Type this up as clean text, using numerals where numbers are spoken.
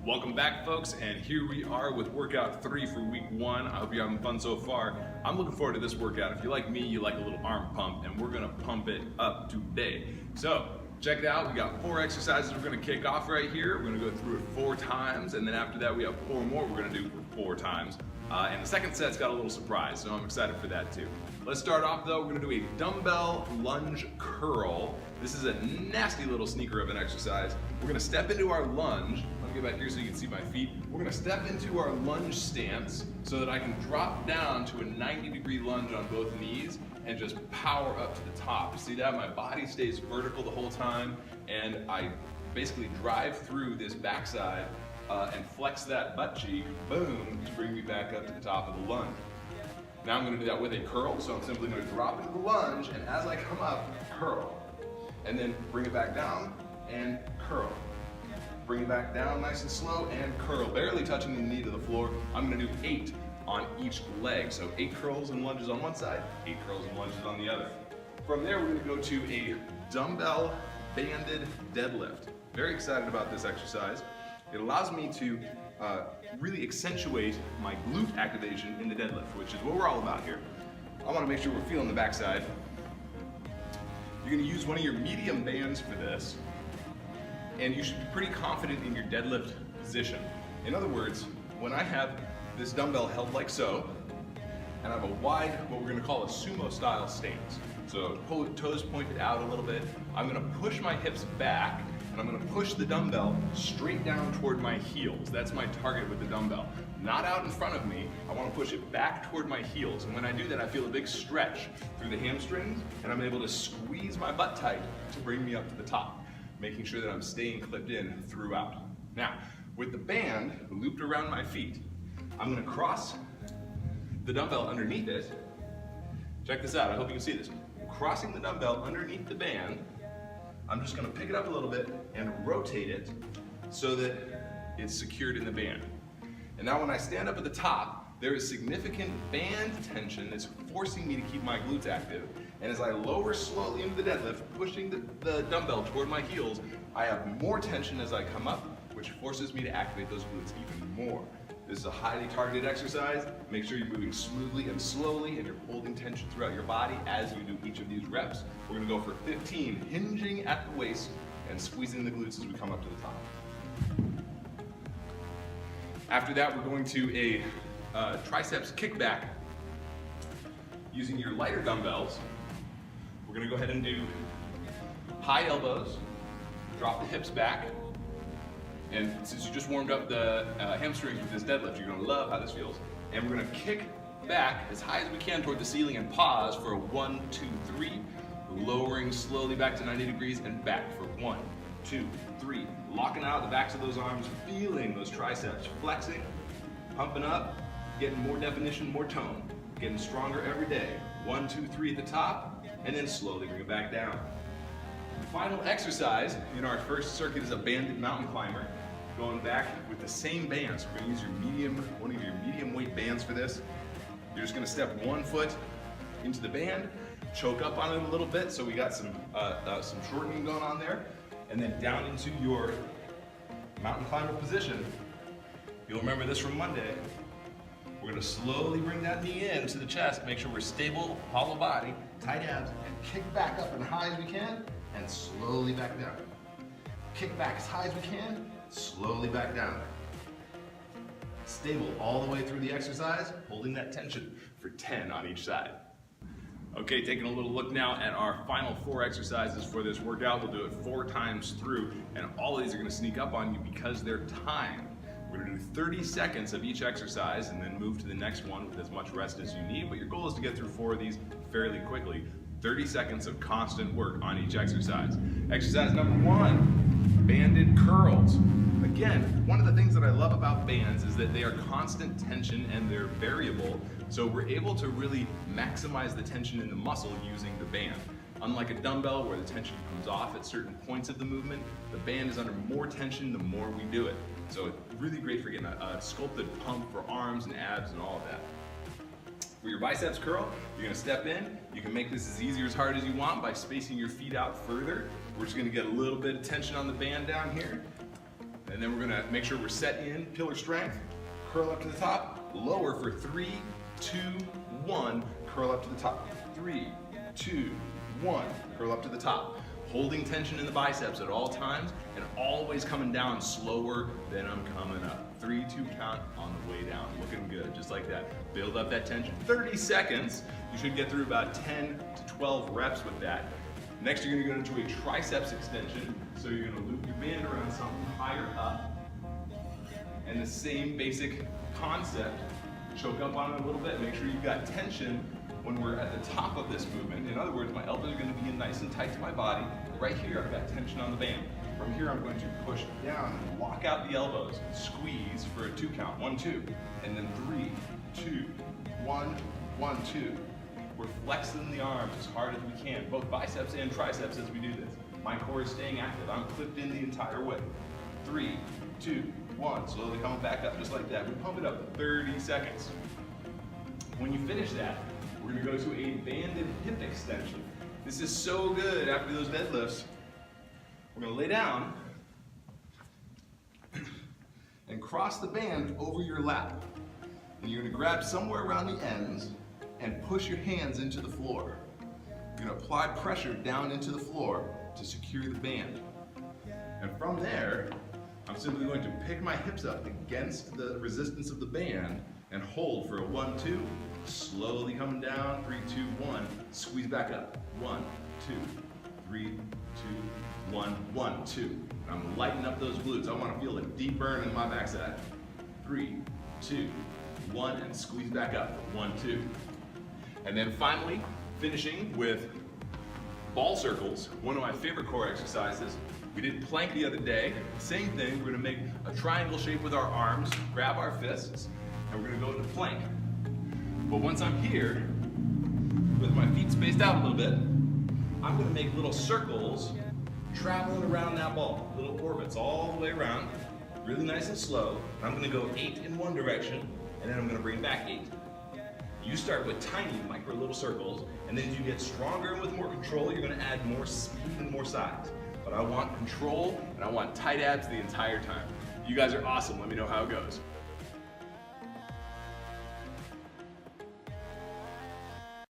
Welcome back, folks, and here we are with workout 3 for week 1. I hope you're having fun so far. I'm looking forward to this workout. If you're like me, you like a little arm pump, and we're gonna pump it up today. So, check it out. We got 4 exercises we're gonna kick off right here. We're gonna go through it 4 times, and then after that we have 4 more we're gonna do for 4 times. And the second set's got a little surprise, so I'm excited for that too. Let's start off though. We're gonna do a dumbbell lunge curl. This is a nasty little sneaker of an exercise. We're gonna step into our lunge. Let me get back here so you can see my feet. We're gonna step into our lunge stance so that I can drop down to a 90-degree lunge on both knees and just power up to the top. You see that? My body stays vertical the whole time, and I basically drive through this backside and flex that butt cheek, boom, to bring me back up to the top of the lunge. Now I'm gonna do that with a curl, so I'm simply gonna drop into the lunge, and as I come up, curl. And then bring it back down, and curl. Bring it back down nice and slow, and curl, barely touching the knee to the floor. I'm gonna do 8 on each leg. So 8 curls and lunges on one side, 8 curls and lunges on the other. From there, we're gonna go to a dumbbell banded deadlift. Very excited about this exercise. It allows me to really accentuate my glute activation in the deadlift, which is what we're all about here. I wanna make sure we're feeling the backside. You're gonna use one of your medium bands for this, and you should be pretty confident in your deadlift position. In other words, when I have this dumbbell held like so, and I have a wide, what we're gonna call a sumo style stance. So toes pointed out a little bit. I'm gonna push my hips back, and I'm gonna push the dumbbell straight down toward my heels. That's my target with the dumbbell. Not out in front of me, I wanna push it back toward my heels. And when I do that, I feel a big stretch through the hamstrings, and I'm able to squeeze my butt tight to bring me up to the top, making sure that I'm staying clipped in throughout. Now, with the band looped around my feet, I'm gonna cross the dumbbell underneath it. Check this out, I hope you can see this. I'm crossing the dumbbell underneath the band. I'm just gonna pick it up a little bit and rotate it so that it's secured in the band. And now when I stand up at the top, there is significant band tension that's forcing me to keep my glutes active. And as I lower slowly into the deadlift, pushing the dumbbell toward my heels, I have more tension as I come up, which forces me to activate those glutes even more. This is a highly targeted exercise. Make sure you're moving smoothly and slowly, and you're holding tension throughout your body as you do each of these reps. We're gonna go for 15, hinging at the waist and squeezing the glutes as we come up to the top. After that, we're going to a triceps kickback using your lighter dumbbells. We're gonna go ahead and do high elbows, drop the hips back, and since you just warmed up the hamstrings with this deadlift, you're gonna love how this feels. And we're gonna kick back as high as we can toward the ceiling and pause for a 1, 2, 3, lowering slowly back to 90 degrees and back for 1, 2, 3. Locking out the backs of those arms, feeling those triceps, flexing, pumping up, getting more definition, more tone, getting stronger every day. 1, 2, 3 at the top, and then slowly bring it back down. The final exercise in our first circuit is a banded mountain climber. Going back with the same bands. So we're gonna use one of your medium weight bands for this. You're just gonna step 1 foot into the band, choke up on it a little bit, so we got some shortening going on there, and then down into your mountain climber position. You'll remember this from Monday. We're gonna slowly bring that knee in to the chest, make sure we're stable, hollow body, tight abs, and kick back up as high as we can, and slowly back down. Kick back as high as we can, slowly back down. Stable all the way through the exercise, holding that tension for 10 on each side. Okay, taking a little look now at our final 4 exercises for this workout. We'll do it 4 times through, and all of these are gonna sneak up on you because they're timed. We're gonna do 30 seconds of each exercise and then move to the next one with as much rest as you need, but your goal is to get through 4 of these fairly quickly. 30 seconds of constant work on each exercise. Exercise number 1, banded curls. Again, one of the things that I love about bands is that they are constant tension and they're variable, so we're able to really maximize the tension in the muscle using the band. Unlike a dumbbell where the tension comes off at certain points of the movement, the band is under more tension the more we do it. So it's really great for getting a sculpted pump for arms and abs and all of that. For your biceps curl, you're gonna step in. You can make this as easy or as hard as you want by spacing your feet out further. We're just gonna get a little bit of tension on the band down here. And then we're gonna make sure we're set in pillar strength, curl up to the top, lower for 3, 2, 1, curl up to the top. 3, 2, 1, curl up to the top. Holding tension in the biceps at all times and always coming down slower than I'm coming up. 3, 2 count on the way down. Looking good, just like that. Build up that tension. 30 seconds. You should get through about 10 to 12 reps with that. Next, you're gonna go into a triceps extension. So you're gonna loop your band around something higher up. And the same basic concept. Choke up on it a little bit. Make sure you've got tension when we're at the top of this movement. In other words, my elbows are gonna be in nice and tight to my body. Right here, I've got tension on the band. From here, I'm going to push down and lock out the elbows. Squeeze for a 2 count. 1, 2. And then 3, 2, 1, 1, 2. We're flexing the arms as hard as we can, both biceps and triceps as we do this. My core is staying active. I'm clipped in the entire way. 3, 2, 1. Slowly coming back up, just like that. We pump it up 30 seconds. When you finish that, we're gonna go to a banded hip extension. This is so good after those deadlifts. We're gonna lay down and cross the band over your lap. And you're gonna grab somewhere around the ends and push your hands into the floor. You're gonna apply pressure down into the floor to secure the band. And from there, I'm simply going to pick my hips up against the resistance of the band and hold for a 1, 2, slowly coming down, 3, 2, 1, squeeze back up, 1, 2, 3, 2, 1, 1, 2. And I'm lighting up those glutes. I want to feel a deep burn in my backside. 3, 2, 1, and squeeze back up, 1, 2. And then finally, finishing with ball circles, one of my favorite core exercises. We did plank the other day. Same thing, we're gonna make a triangle shape with our arms, grab our fists, and we're gonna go into plank. But once I'm here, with my feet spaced out a little bit, I'm gonna make little circles traveling around that ball, little orbits all the way around, really nice and slow. I'm gonna go 8 in one direction, and then I'm gonna bring back 8. You start with tiny micro little circles, and then as you get stronger and with more control, you're gonna add more speed and more size. But I want control, and I want tight abs the entire time. You guys are awesome, let me know how it goes.